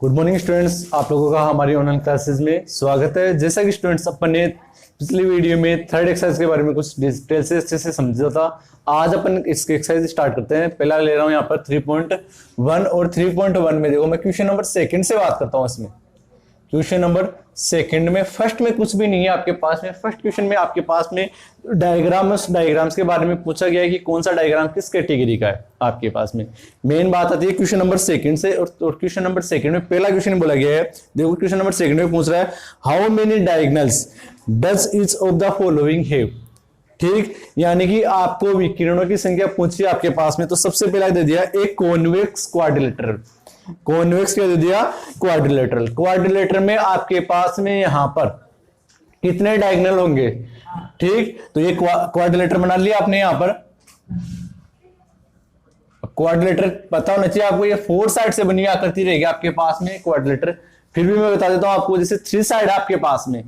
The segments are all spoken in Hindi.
गुड मॉर्निंग स्टूडेंट्स, आप लोगों का हमारी ऑनलाइन क्लासेस में स्वागत है। जैसा कि स्टूडेंट्स अपन ने पिछली वीडियो में थर्ड एक्सरसाइज के बारे में कुछ डिटेल से अच्छे से समझा था। आज अपन इसके एक्सरसाइज स्टार्ट करते हैं। पहला ले रहा हूं यहाँ पर 3.1 और 3.1 में देखो मैं क्वेश्चन नंबर सेकंड से बात करता हूँ। इसमें क्वेश्चन नंबर सेकंड में फर्स्ट में कुछ भी नहीं है आपके पास में। फर्स्ट क्वेश्चन में आपके पास में डायग्राम्स के बारे में पूछा गया है कि कौन सा डायग्राम किस कैटेगरी का है आपके पास में। मेन बात आती है क्वेश्चन नंबर सेकंड से। और क्वेश्चन नंबर सेकंड में पहला क्वेश्चन बोला गया है, देखो क्वेश्चन नंबर सेकंड में पूछ रहा है how many diagonals does each of the following have. ठीक, यानी कि आपको विकिरणों की संख्या पूछी आपके पास में। तो सबसे पहला दे दिया एक कॉन्वेक्स क्वाड्रिलेटरल। कॉन्वेक्स क्या दे दिया? क्वाड्रिलेटरल। क्वाड्रिलेटरल में आपके पास में यहां पर कितने डायगोनल होंगे? ठीक, तो ये क्वाड्रिलेटरल बना लिया आपने। यहां पर क्वाड्रिलेटरल पता होना चाहिए आपको, ये 4 साइड से बनी आकृति रहेगी आपके पास में क्वाड्रिलेटरल। फिर भी मैं बता देता हूं आपको, जैसे 3 साइड है आपके पास में,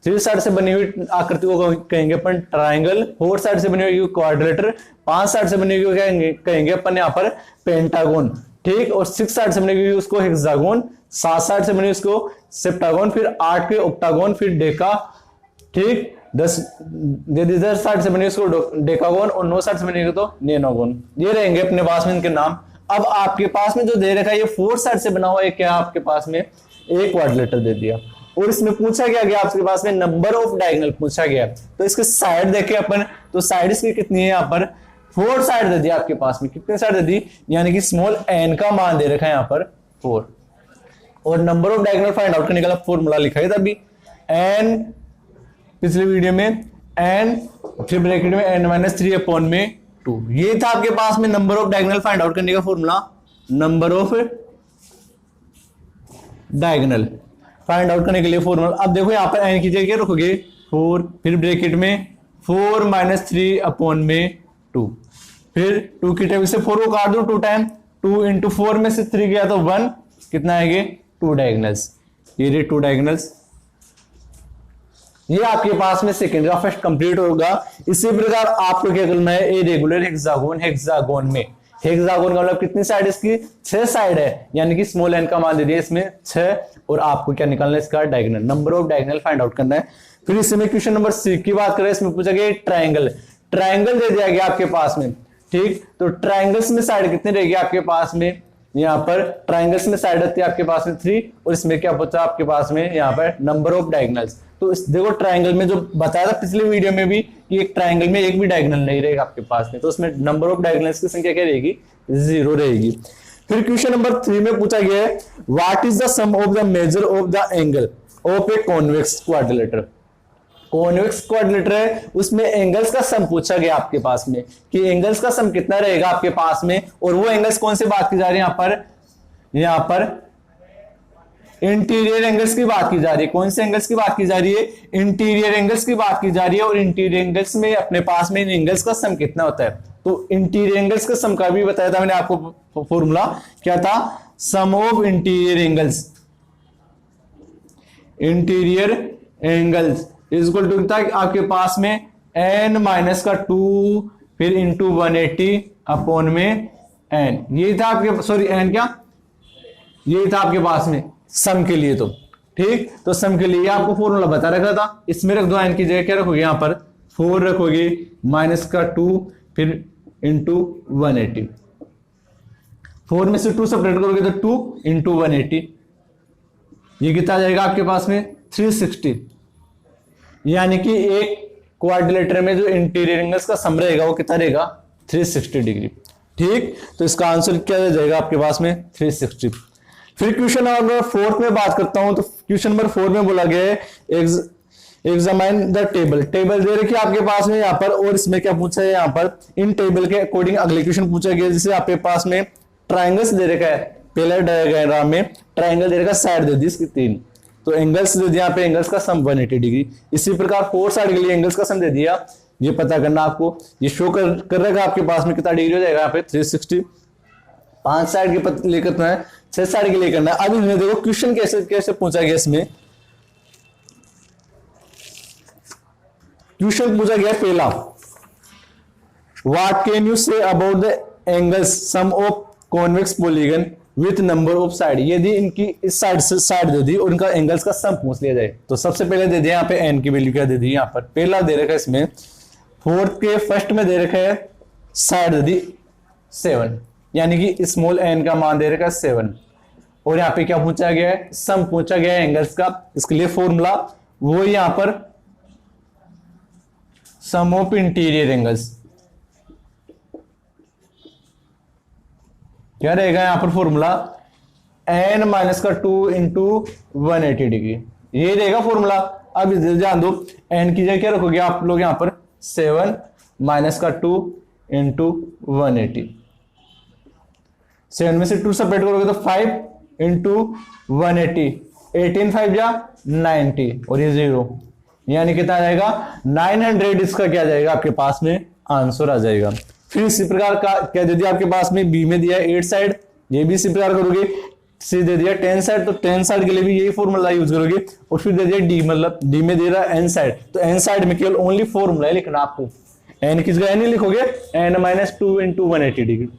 3 साइड से बनी हुई आकृति को कहेंगे अपन ट्राइंगल, 4 साइड से बनी हुई क्वाड्रिलेटरल, 5 साइड से बनी हुई कहेंगे अपन यहां पर पेंटागोन। ठीक, और 6 साइड से बनी हुई उसको हेक्सागोन, 7 साइड से बनी उसको सेप्टागोन, फिर 8 के ऑक्टागोन, फिर डेका। ठीक, 10 साइड से बनी उसको डेकागोन, और 9 साइड से बनेगी तो नेनोगोन। ये रहेंगे अपने पास में इनके नाम। अब आपके पास में जो दे रखा है ये 4 साइड से बना हुआ है, क्या आपके पास में एक क्वाड्रिलेटरल दे दिया। और इसमें पूछा गया आपके पास में नंबर ऑफ डायगोनल पूछा गया। तो इसके साइड देखे अपन, तो साइड इसकी कितनी है? यहाँ पर 4 साइड दे दिया आपके पास में। कितने साइड दे दी? यानी कि स्मॉल एन का मान दे रखा है यहाँ पर 4। और number of diagonal find out करने का फॉर्मूला लिखा है तभी एन, पिछले वीडियो में एन फिर ब्रैकेट में n-3/2। ये था आपके पास में number of diagonal find out करने का formula. Number of diagonal find out करने के लिए फॉर्मूला। अब देखो यहाँ पर n की जगह क्या रखोगे? 4, फिर ब्रैकेट में 4 - 3/2, फिर 2 की टेबल से 4 को काट दो 2 टाइम, 2 × 4 में से 3 गया तो 1, कितना आएगा? 2 डायगोनल्स। ये 2 डायगोनल्स। ये आपके पास में सेकंड का फर्स्ट कंप्लीट होगा। इसी प्रकार आपको क्या करना है? A regular hexagon. हेक्सागोन में हेक्सागोन का मतलब कितनी साइड? इसकी 6 साइड है, यानी कि स्मॉल एन का मान दे दिया इसमें 6। और आपको क्या निकालना है? इसका diagonal, number of diagonal find out करना है। फिर इसमें क्वेश्चन नंबर 6 की बात करें, इसमें पूछा गया ट्राइंगल। ट्राइंगल दे दिया गया आपके पास में। ठीक, तो ट्राइंगल्स में साइड कितनी रहेगी आपके पास में? यहाँ पर ट्राइंगल्स में साइड होती है आपके पास में 3। और इसमें क्या पूछा आपके पास में? यहाँ पर नंबर ऑफ डायगोनल्स। तो इस देखो ट्राइंगल में जो बताया था पिछले वीडियो में भी कि एक ट्राइंगल में एक भी डायगोनल नहीं रहेगा आपके पास में, तो उसमें नंबर ऑफ डायगोनल्स की संख्या क्या रहेगी? 0 रहेगी। फिर क्वेश्चन नंबर 3 में पूछा गया है what is the sum of the measure of the angle of a convex quadrilateral. Convex quadrilateral है, उसमें एंगल्स का सम पूछा गया आपके पास में कि एंगल्स का सम कितना रहेगा आपके पास में। और वो एंगल्स कौन से बात की जा रही है? यहाँ पर इंटीरियर एंगल्स की बात की जा रही है। कौन से एंगल्स की बात की जा रही है? इंटीरियर एंगल्स की बात की जा रही है। और इंटीरियर एंगल्स में अपने पास में इन एंगल्स का सम कितना होता है? तो इंटीरियर एंगल्स का सम का भी बताया था मैंने आपको फॉर्मूला, क्या था? Sum of interior angles. Interior angles is equal to था आपके पास में n-2 फिर इंटू 180/n। ये था आपके, सॉरी n क्या, ये था आपके पास में सम के लिए। तो ठीक, तो सम के लिए आपको फॉर्मूला बता रखा था। इसमें रख दो, n की जगह क्या रखोगे? यहाँ पर 4 रखोगे, -2 फिर इंटू 180। 4 में से 2 सेपरेट करोगे तो 2 इंटू 180, ये कितना जाएगा आपके पास में? 360। यानी कि एक क्वाड्रिलेटरल में जो इंटीरियर एंगल्स का सम रहेगा वो कितना रहेगा? 360 डिग्री। ठीक, तो इसका आंसर क्या जाएगा आपके पास में? 360। फिर क्वेश्चन नंबर 4 में बात करता हूं। तो क्वेश्चन नंबर 4 में बोला गया है एग्जामाइन द टेबल। टेबल दे रखी है आपके पास में यहाँ पर। और इसमें क्या पूछा है? यहाँ पर इन टेबल के अकॉर्डिंग अगले क्वेश्चन पूछा गया, जिसे आपके पास में ट्राइंगल्स दे रखा है। पहले डायग्राम में ट्राइंगल दे रखा, साइड दे दी इसकी 3, तो एंगल्स दे दिया यहाँ पे, एंगल्स का सम 180 डिग्री। इसी प्रकार 4 साइड के लिए एंगल्स का सम दे दिया। ये पता करना आपको, ये शो कर रखा आपके पास में कितना डिग्री हो जाएगा यहाँ पे? 360। 5 साइड के लिए करना है, 6 साइड के लिए करना है। अब इसमें देखो क्वेश्चन कैसे पूछा गया। इसमें क्वेश्चन पूछा गया पहला, what can you say about the angles sum of convex polygon with number of side, यदि इनकी इस साइड से साइड दे दी और इनका एंगल्स का सम पूछ लिया जाए। तो सबसे पहले दे दिया यहाँ पे एन की वैल्यू क्या दे दी, यहाँ पर पहला दे रखा है इसमें फोर्थ के फर्स्ट में दे रखा है साइड दे दी 7, यानी कि स्मॉल एन का मान दे रखा है 7, और यहाँ पे क्या पूछा गया है, सम पूछा गया है एंगल्स का। इसके लिए फॉर्मूला वो यहाँ पर सम ऑफ इंटीरियर एंगल्स, क्या रहेगा यहाँ पर फॉर्मूला n माइनस का 2 इंटू 180 डिग्री, ये रहेगा फॉर्मूला। अब ध्यान दो n की जगह क्या रखोगे आप लोग यहाँ पर 7 माइनस का 2 इंटू 180, 7 में से 2 सेपरेट करोगे तो 5 इंटू 180, 18 5 जा 90 और ये 0, यानी कितना आ जाएगा 900, इसका क्या जाएगा आपके पास में आंसर आ जाएगा। फिर इसी प्रकार का क्या दे दिया आपके पास में, बी में दिया 8 साइड, ये भी इसी प्रकार करोगे। सी दे दिया 10 साइड, तो 10 साइड के लिए भी यही फॉर्मूला यूज करोगे। और फिर दे दिया डी, मतलब डी में दे रहा है एन साइड, तो एन साइड में केवल ओनली फॉर्मूला लिखना आपको, एन किस जगह नहीं लिखोगे, एन माइनस 2 इंटू 180 डिग्री।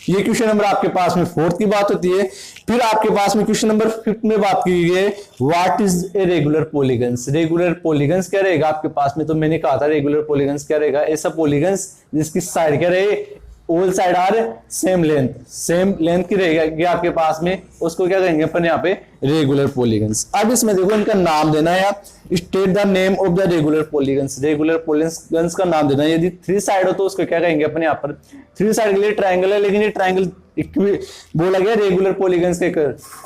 ये क्वेश्चन नंबर आपके पास में 4th की बात होती है। फिर आपके पास में क्वेश्चन नंबर 5th में बात की गई है what is a regular polygons. Regular polygons क्या रहेगा आपके पास में, तो मैंने कहा था रेगुलर पॉलीगन्स क्या रहेगा, ऐसा पॉलीगन्स जिसकी साइड क्या रहे, all side are same length की रहेगी आपके पास में, उसको क्या कहेंगे अपन यहाँ पे रेगुलर पॉलीगन्स। अब इसमें देखो इनका नाम देना है, state the name of the regular polygons. Regular polygons का नाम देना है। यदि 3 साइड हो तो उसको क्या कहेंगे अपन यहाँ पर, 3 साइड के लिए ट्रायंगल है, लेकिन ये ट्रायंगल बोला गया रेगुलर पॉलीगन्स के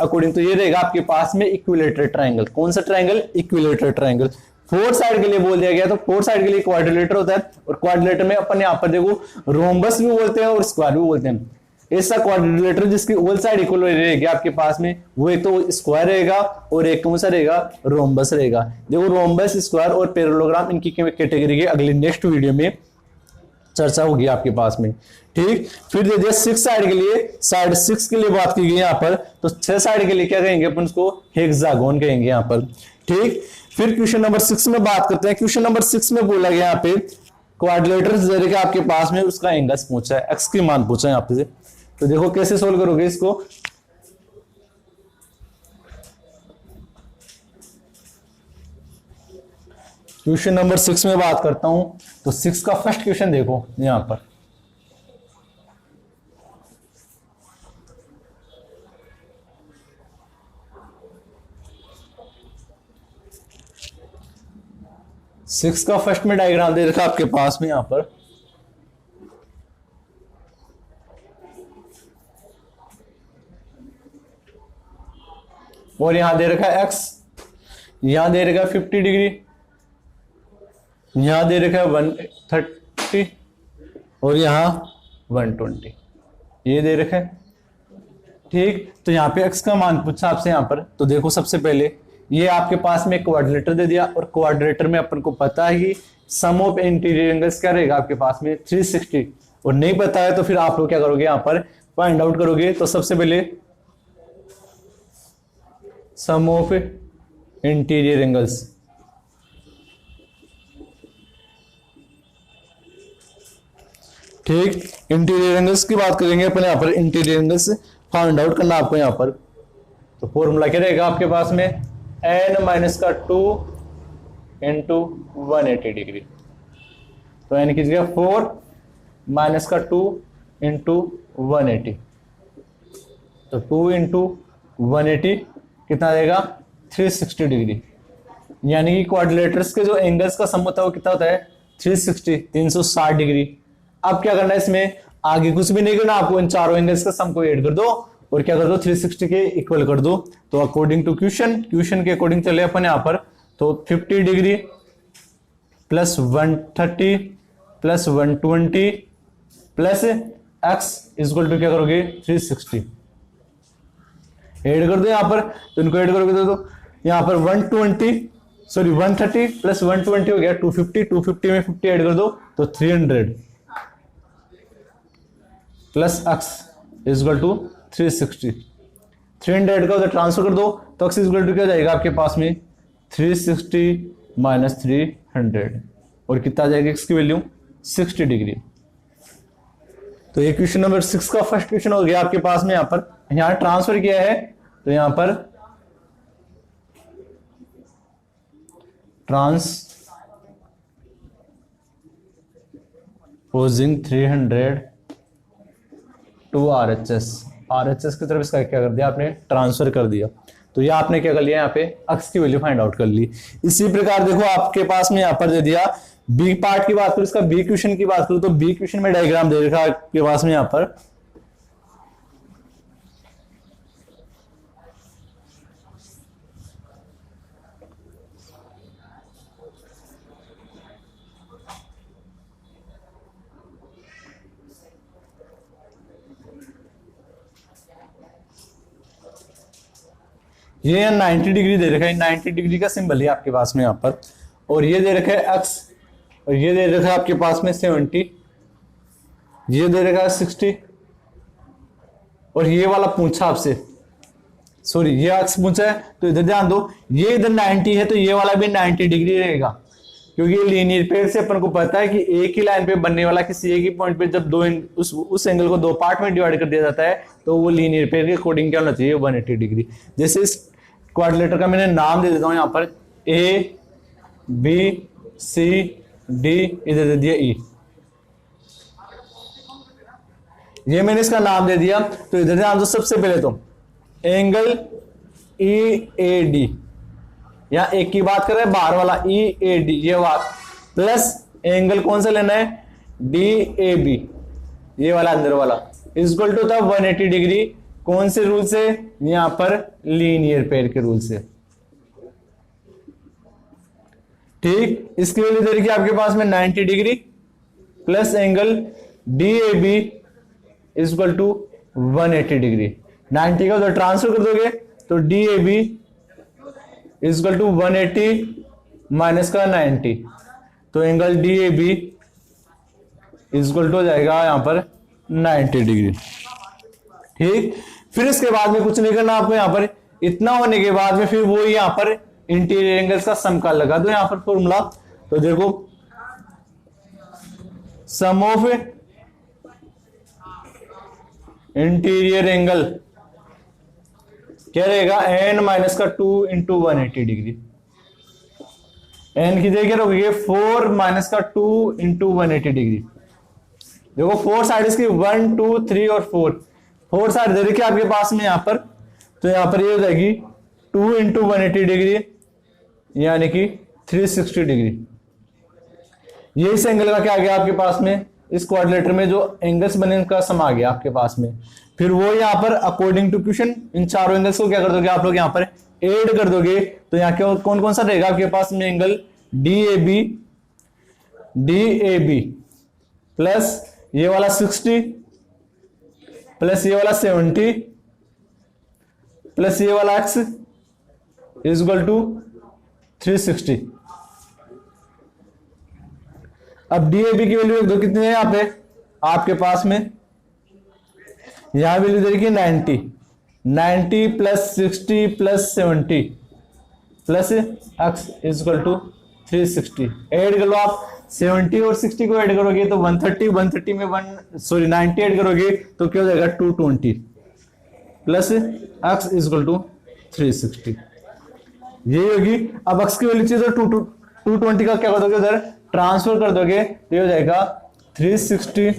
अकॉर्डिंग, तो ये रहेगा आपके पास में इक्विलेटरल ट्रायंगल। कौन सा ट्रायंगल, इक्विलेटरल ट्रायंगल। 4 साइड के लिए बोल दिया गया, तो 4 साइड के लिए क्वाड्रिलेटर होता है, और क्वाड्रिलेटर में अपन यहाँ पर देखो रोम्बस भी बोलते हैं और स्क्वायर भी बोलते हैं। ऐसा क्वाड्रिलेटर जिसकी ऑल साइड इक्वल रहेगी आपके पास में, वो एक तो स्क्वायर रहेगा और एक कौन सा रहेगा, रोम्बस रहेगा। देखो रोम्बस, स्क्वायर और पैरेललोग्राम इनकी कैटेगरी के अगले नेक्स्ट वीडियो में चर्चा होगी आपके पास में, ठीक। फिर दे दिया 6 साइड के लिए, साइड 6 के लिए बात की गई यहाँ पर, तो 6 साइड के लिए क्या कहेंगे अपन उसको, हेक्सागोन कहेंगे यहाँ पर, ठीक। फिर क्वेश्चन नंबर 6 में बात करते हैं। क्वेश्चन नंबर 6 में बोला गया यहाँ पे क्वाड्रिलेटरस दे रखा आपके पास में, उसका एंगल्स पूछा है, एक्स की मान पूछा है यहाँ पे से। तो देखो कैसे सोल्व करोगे इसको। क्वेश्चन नंबर 6 में बात करता हूं, तो 6 का फर्स्ट क्वेश्चन देखो यहां पर, सिक्स का फर्स्ट में डायग्राम दे रखा आपके पास में यहां पर, और यहां दे रखा है एक्स, यहां दे रखा है 50 डिग्री, यहां दे रखा है 130 और यहां 120, ये दे रखा है, ठीक। तो यहां पे एक्स का मान पूछा आपसे यहां पर। तो देखो सबसे पहले ये आपके पास में क्वाड्रिलेटर दे दिया, और क्वाड्रिलेटर में अपन को पता है कि सम ऑफ इंटीरियर एंगल्स क्या रहेगा आपके पास में 360, और नहीं पता है तो फिर आप लोग क्या करोगे यहां पर फाइंड आउट करोगे। तो सबसे पहले सम ऑफ इंटीरियर एंगल्स, ठीक। इंटीरियर एंगल्स की बात करेंगे अपन यहाँ पर, इंटीरियर एंगल्स फाइंड आउट करना आपको यहाँ पर। तो फॉर्मूला क्या रहेगा आपके पास में, n माइनस का 2 इंटू 180 डिग्री, तो n की जगह 4 माइनस का 2 इंटू 180, तो 2 इंटू 180 कितना देगा 360 डिग्री, यानी कि क्वाड्रिलेटर्स के जो एंगल्स का सम होता है वो कितना होता है 360 डिग्री। अब क्या करना है इसमें, आगे कुछ भी नहीं करना, आपको इन चारों एंगल्स का सम को ऐड कर दो और क्या कर दो 360 के इक्वल कर दो। तो अकॉर्डिंग टू क्वेश्चन के अकॉर्डिंग चले अपन यहाँ पर, तो 50 degree plus 130 plus 120 plus x equal to क्या करोगे 360, ऐड कर दो यहाँ पर। तो इनको ऐड करोगे तो यहाँ पर 130 प्लस 120 हो गया 250, 250 में 50 ऐड कर दो तो 300 प्लस एक्स इक्वल टू 360, 300 का उधर ट्रांसफर कर दो तो एक्स इक्वल टू क्या जाएगा आपके पास में 360 माइनस 300, और कितना आ जाएगा एक्स की वैल्यू 60 डिग्री। तो ये क्वेश्चन नंबर 6 का फर्स्ट क्वेश्चन हो गया आपके पास में। यहाँ पर यहाँ ट्रांसफर किया है, तो यहाँ पर ट्रांसपोजिंग 300 टू आरएचएस की तरफ इसका क्या कर दिया आपने, ट्रांसफर कर दिया। तो ये आपने क्या कर लिया, यहाँ पे अक्स की वैल्यू फाइंड आउट कर ली। इसी प्रकार देखो आपके पास में यहाँ पर दे दिया बी पार्ट की बात करूं, इसका बी क्वेश्चन की बात करूं तो बी क्वेश्चन में डायग्राम दे रखा है आपके पास में यहाँ पर। ये 90 डिग्री दे रखा है, 90 डिग्री का सिंबल है आपके पास में यहाँ पर, और ये दे रखा है एक्स, और ये दे रखा है आपके पास में 70, ये दे रखा है 60, और ये वाला पूछा आपसे, सॉरी ये एक्स पूछा है, तो इधर ध्यान दो, ये इधर 90 है तो ये वाला भी 90 डिग्री रहेगा, क्योंकि लीनियर पेयर से अपन को पता है कि एक ही लाइन पे बनने वाला किसी एक ही पॉइंट पे जब उस एंगल को दो पार्ट में डिवाइड कर दिया जाता है तो वो लीनियर पेयर के अकॉर्डिंग क्या होना चाहिए, 180 डिग्री। जैसे इस क्वाड्रिलेटर का मैंने नाम दे देता हूं यहाँ पर, ए बी सी डी, इधर दे दिया ई, ये मैंने इसका नाम दे दिया। तो इधर ध्यान दो, सबसे पहले तो एंगल ई ए डी, या एक की बात कर रहे हैं बाहर वाला ई ए डी, ये बात प्लस एंगल कौन सा लेना है, डी ए बी, ये वाला अंदर वाला, इक्वल टू था 180 डिग्री, कौन से रूल से, यहां पर लीनियर पेयर के रूल से। ठीक, इसकी वैल्यू दे रखी आपके पास में 90 degree plus angle D A B equal to 180 degree. 90 का उधर ट्रांसफर कर दोगे तो D A B equal to 180 minus का 90, तो angle D A B equal to हो जाएगा यहां पर 90 डिग्री। ठीक, फिर इसके बाद में कुछ नहीं करना आपको, यहां पर इतना होने के बाद में फिर वो यहां पर इंटीरियर एंगल्स का सम का लगा दो यहां पर फॉर्मूला। तो देखो सम ऑफ इंटीरियर एंगल क्या रहेगा, एन माइनस का 2 इंटू 180 डिग्री, एन की जगह क्या रखोगे 4 माइनस का 2 इंटू 180 डिग्री। देखो 4 साइड इसकी 1 2 3 और 4 साइड दे रखी आपके पास में यहां पर, तो यहां पर ये हो जाएगी 2 इंटू 180 डिग्री यानी कि 360 डिग्री। ये इस एंगल का क्या आ गया आपके पास में, इस क्वाड्रिलेटर में जो एंगल्स बने उनका सम आ गया आपके पास में। फिर वो यहां पर अकॉर्डिंग टू क्वेश्चन इन चारों एंगल्स को क्या कर दोगे आप लोग, यहां पर ऐड कर दोगे, तो यहां क्या कौन कौन सा रहेगा आपके पास में, angle D A B plus ये वाला 60 प्लस ये वाला 70 प्लस ये वाला एक्स इक्वल टू 360। अब डीएबी की वैल्यू दो कितनी है यहाँ पे आपके पास में, यहां वैल्यू दे रखी 90 plus 60 plus 70 plus x equal to 360। Add कर लो आप, 70 और 60 को ऐड करोगे तो 130 में 90 ऐड करोगे तो क्या हो जाएगा 220 प्लस एक्स इक्वल टू 360, यही होगी। अब एक्स की वैल्यू चाहिए तो 220 का क्या कर दोगे, उधर ट्रांसफर कर दोगे तो ये हो जाएगा 360,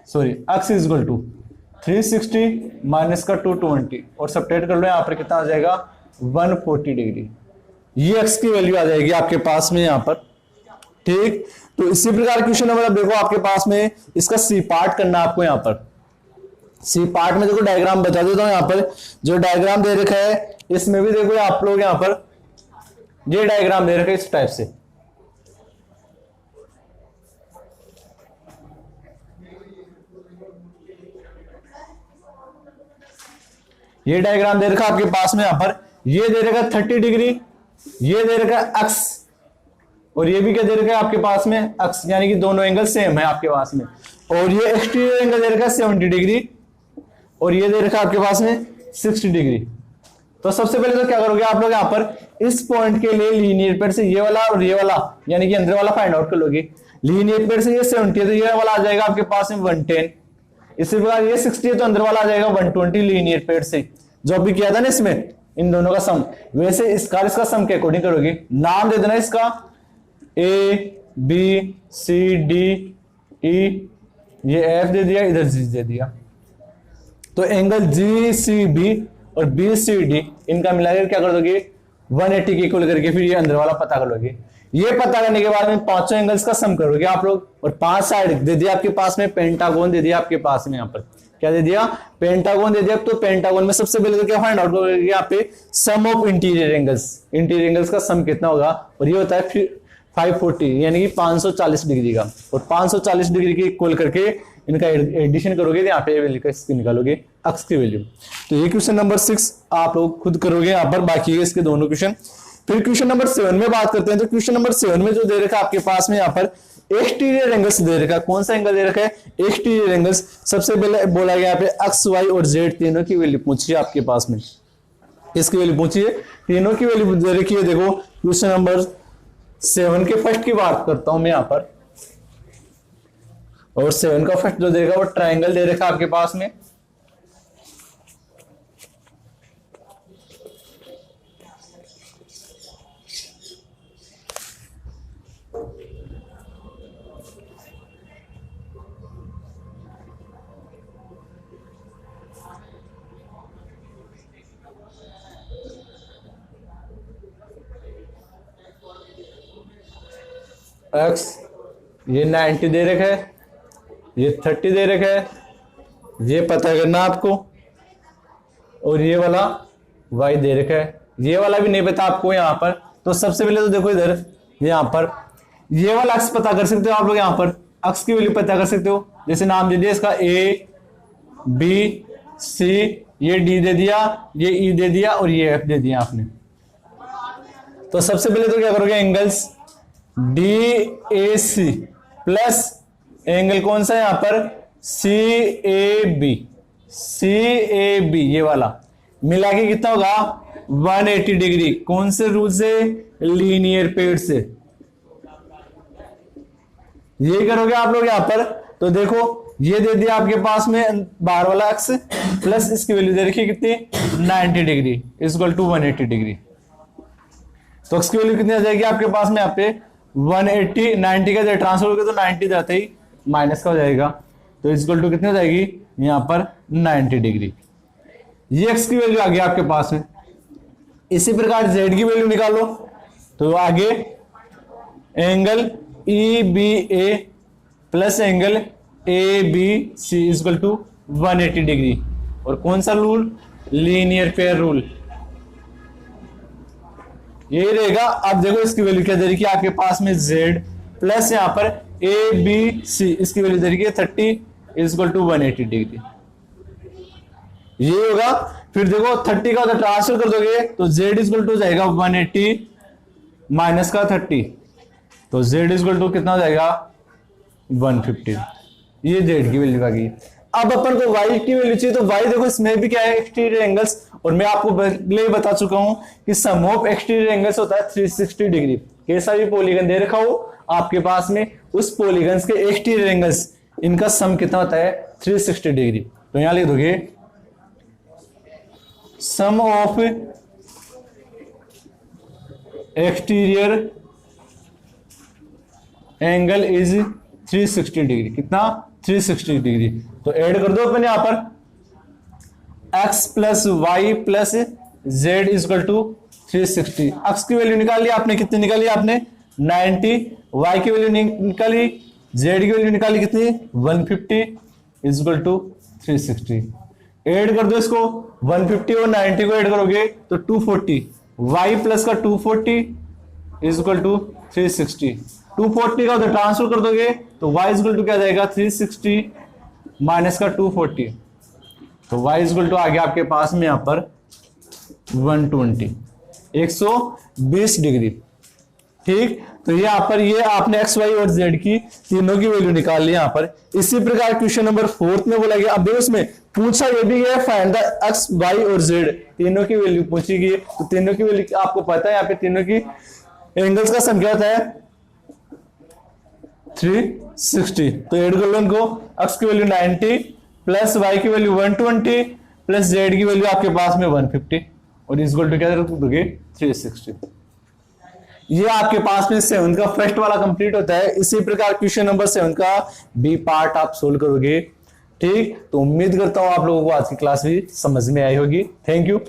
sorry x equal to 360 minus का 220 और सब्ट्रैक्ट कर लो, यहां पर कितना आ जाएगा 140 डिग्री। ये एक्स की वैल्यू आ जाएगी आपके पास में यहां पर। ठीक, तो इसी प्रकार क्वेश्चन नंबर अब देखो आपके पास में इसका सी पार्ट करना है आपको। यहां पर सी पार्ट में देखो डायग्राम बता देता हूं, यहां पर जो डायग्राम दे रखा है इसमें भी देखो आप लोग यहां पर ये डायग्राम दे रखा है इस टाइप से। ये डायग्राम दे रखा आपके पास में, यहां पर ये दे रखा 30 डिग्री, ये दे रखा एक्स, और ये भी क्या दे रखा है आपके पास में एक्स, यानी कि दोनों एंगल सेम है आपके पास में। और ये एक्सटीरियर एंगल दे रखा है 70 डिग्री और ये दे रखा है आपके पास में 60 डिग्री। तो सबसे पहले तो क्या करोगे आप लोग यहां पर इस पॉइंट के लिए लीनियर पेयर से ये वाला और ये वाला यानी कि अंदर वाला फाइंड आउट कर लोगे। लीनियर पेयर से ये 70 है तो ये वाला आ जाएगा आपके पास में 110। इसी प्रकार ये 60 है तो अंदर वाला आ जाएगा 120 लीनियर पेयर से, जो अभी किया था ना इसमें इन दोनों का सम। वैसे इसका सम के अकॉर्डिंग करोगे, नाम दे देना इसका ए बी सी डी ई, ये एफ दे दिया, इधर जी दे दिया। तो एंगल जी सी बी और बी सी डी इनका मिलाकर क्या कर दोगे 180 के इक्वल करके फिर ये अंदर वाला पता कर लोगे। ये पता करने के बाद में पांचों एंगल्स का सम करोगे आप लोग, और 5 साइड दे दिया आपके पास में, पेंटागोन दे दिया आपके पास में, यहाँ पर क्या दे दिया पेंटागोन दे दिया। तो पेंटागोन में सबसे पहले तो क्या फाइंड आउट करोगे यहाँ पे सम ऑफ इंटीरियर एंगल्स का सम कितना होगा, और ये होता है 540 यानी कि 540 डिग्री का, और 540 डिग्री की इक्वल करके इनका एडिशन करोगे तो यहाँ पे वैल्यू का इसकी निकालोगे अक्स की वैल्यू। तो ये क्वेश्चन नंबर 6 आप लोग खुद करोगे यहाँ पर, बाकी है इसके दोनों क्वेश्चन। फिर क्वेश्चन नंबर 7 में बात करते हैं। तो क्वेश्चन नंबर 7 में जो दे रखा है आपके पास में यहाँ पर एक्सटीरियर एंगल्स दे रखा है। कौन सा एंगल दे रखा है एक्सटीरियर एंगल्स। सबसे पहले बोला गया यहाँ पे एक्स वाई और जेड तीनों की वैल्यू पूछी है आपके पास में, इसकी वैल्यू पूछी है, तीनों की वैल्यू दे रखी है। देखो क्वेश्चन नंबर 7 के फर्स्ट की बात करता हूं मैं यहाँ पर, और 7 का फर्स्ट जो देगा वो ट्राइंगल दे रखा है आपके पास में। एक्स ये 90 दे रखा है, ये 30 दे रखा है, ये पता करना आपको, और ये वाला y दे रखा है, ये वाला भी नहीं पता आपको यहाँ पर। तो सबसे पहले तो देखो इधर यहाँ पर ये वाला अक्स पता कर सकते हो आप लोग, यहाँ पर अक्स की वैल्यू पता कर सकते हो। जैसे नाम दे दिया इसका ए बी सी, ये डी दे दिया, ये ई दे दिया, और ये एफ दे दिया आपने। तो सबसे पहले तो क्या करोगे angles D A C plus angle कौन सा है यहाँ पर सी ए बी, ये वाला मिला के कितना होगा 180 डिग्री। कौन से रूल से लीनियर पेयर से, ये करोगे आप लोग यहाँ पर। तो देखो ये दे दिया आपके पास में बाहर वाला एक्स प्लस इसकी वैल्यू दे रखी कितनी 90 डिग्री इक्वल टू 180 डिग्री। तो एक्स की वैल्यू कितनी आ जाएगी आपके पास में यहाँ पे 180, 90 का ट्रांसफर हो गया तो 90 जाते ही माइनस का हो जाएगा, तो इक्वल टू कितनी हो जाएगी यहाँ पर 90 डिग्री। ये एक्स की वैल्यू आ गई आपके पास में। इसी प्रकार जेड की वैल्यू निकालो। तो आगे angle E B A plus angle A B C equal to 180 degree, और कौन सा रूल लीनियर पेयर रूल, ये रहेगा। अब देखो इसकी वैल्यू क्या दे रही है आपके पास में z प्लस यहाँ पर ए बी सी, इसकी वैल्यू दे रही है 30 इक्वल टू 180 डिग्री, ये होगा। फिर देखो 30 का ट्रांसफर कर दोगे तो z इक्वल टू जाएगा 180 माइनस का 30, तो z इक्वल टू कितना हो जाएगा 150। ये z की वैल्यू आ गई। अब अपन को y की वैल्यू चाहिए, तो y देखो इसमें भी क्या है एक्सटीरियर एंगल्स, और मैं आपको पहले बता चुका हूं कि सम ऑफ एक्सटीरियर एंगल्स होता है 360 डिग्री। कैसा भी पॉलीगन दे रखा हो आपके पास में, उस पॉलीगन के एक्सटीरियर एंगल्स इनका सम कितना होता है 360 डिग्री। तो यहां लिख दोगे sum of exterior angle is 360 degree. कितना 360 डिग्री। तो ऐड कर दो अपन यहां पर x plus Y plus Z equal to 360। x की वैल्यू निकाल ली आपने, कितनी निकाली आपने 90, y की वैल्यू निकाली, z की वैल्यू निकाली कितनी 150 इक्वल टू 360। ऐड कर दो इसको 150 और 90 को ऐड करोगे तो 240, y प्लस का 240 इक्वल टू 360। 240 का उधर ट्रांसफर कर दोगे तो y इक्वल टू क्या जाएगा 360 माइनस का 240, तो y इक्वल टू आ गया आपके पास में यहां पर 120 डिग्री। ठीक, तो ये यहाँ पर ये आपने एक्स वाई और जेड की तीनों की वैल्यू निकाल ली यहाँ पर। इसी प्रकार क्वेश्चन नंबर 4 में बोला गया, अब उसमें पूछा ये भी गया फाइंड द एक्स वाई और जेड तीनों की वैल्यू पूछी गई। तो तीनों की वैल्यू आपको पता है, यहाँ पे तीनों की एंगल्स का सम क्या होता है 360। तो ऐड कर लो इनको, x की वैल्यू 90 प्लस y की वैल्यू 120 प्लस z की वैल्यू आपके पास में 150 और इक्वल टू क्या रखोगे 360। ये आपके पास में 7 का फर्स्ट वाला कंप्लीट होता है। इसी प्रकार क्वेश्चन नंबर 7 का बी पार्ट आप सोल्व करोगे। ठीक, तो उम्मीद करता हूं आप लोगों को आज की क्लास भी समझ में आई होगी। Thank you.